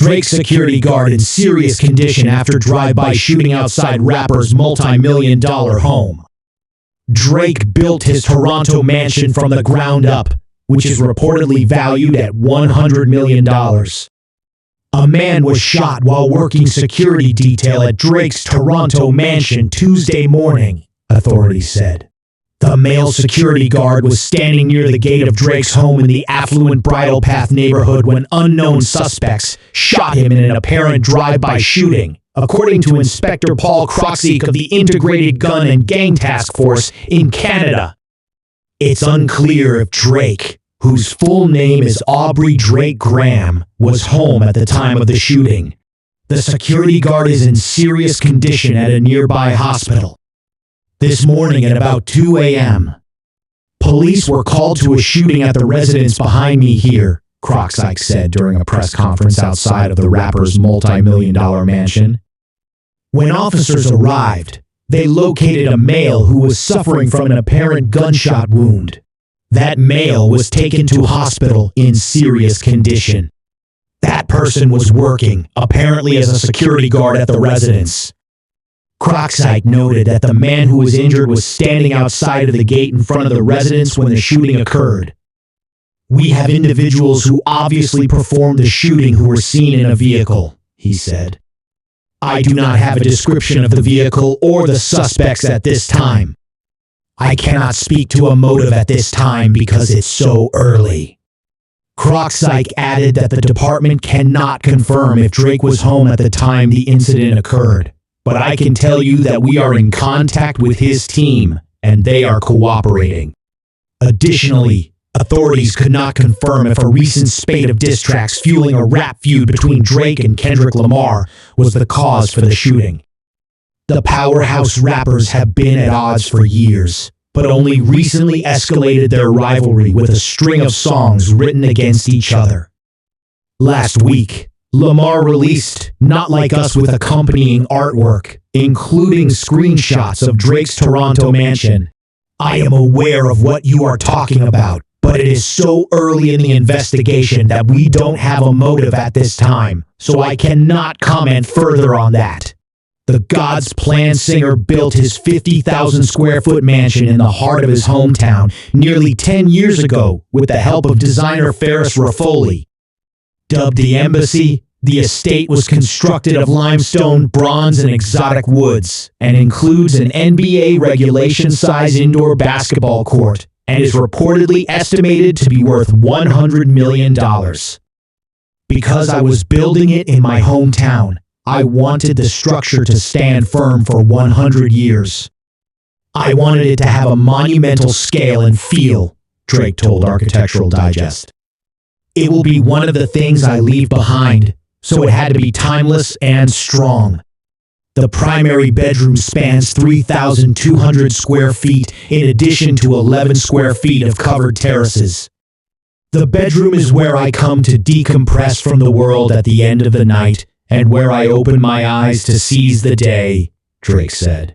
Drake's security guard in serious condition after drive-by shooting outside rapper's multi-million-dollar home. Drake built his Toronto mansion from the ground up, which is reportedly valued at $100 million. A man was shot while working security detail at Drake's Toronto mansion Tuesday morning, authorities said. The male security guard was standing near the gate of Drake's home in the affluent Bridle Path neighborhood when unknown suspects shot him in an apparent drive-by shooting, according to Inspector Paul Kroczek of the Integrated Gun and Gang Task Force in Canada. It's unclear if Drake, whose full name is Aubrey Drake Graham, was home at the time of the shooting. The security guard is in serious condition at a nearby hospital. This morning at about 2 a.m., police were called to a shooting at the residence behind me here, Kroczek said during a press conference outside of the rapper's multi-million-dollar mansion. When officers arrived, they located a male who was suffering from an apparent gunshot wound. That male was taken to hospital in serious condition. That person was working, apparently as a security guard at the residence. Kroczek noted that the man who was injured was standing outside of the gate in front of the residence when the shooting occurred. We have individuals who obviously performed the shooting who were seen in a vehicle, he said. I do not have a description of the vehicle or the suspects at this time. I cannot speak to a motive at this time because it's so early. Kroczek added that the department cannot confirm if Drake was home at the time the incident occurred, but I can tell you that we are in contact with his team and they are cooperating. Additionally, authorities could not confirm if a recent spate of diss tracks fueling a rap feud between Drake and Kendrick Lamar was the cause for the shooting. The powerhouse rappers have been at odds for years, but only recently escalated their rivalry with a string of songs written against each other. Last week, Lamar released Not Like Us with accompanying artwork, including screenshots of Drake's Toronto mansion. I am aware of what you are talking about, but it is so early in the investigation that we don't have a motive at this time, so I cannot comment further on that. The God's Plan singer built his 50,000 square foot mansion in the heart of his hometown nearly 10 years ago with the help of designer Ferris Raffoli. Dubbed the Embassy, the estate was constructed of limestone, bronze, and exotic woods, and includes an NBA regulation-size indoor basketball court, and is reportedly estimated to be worth $100 million. Because I was building it in my hometown, I wanted the structure to stand firm for 100 years. I wanted it to have a monumental scale and feel, Drake told Architectural Digest. It will be one of the things I leave behind, so it had to be timeless and strong. The primary bedroom spans 3,200 square feet in addition to 11 square feet of covered terraces. The bedroom is where I come to decompress from the world at the end of the night and where I open my eyes to seize the day, Drake said.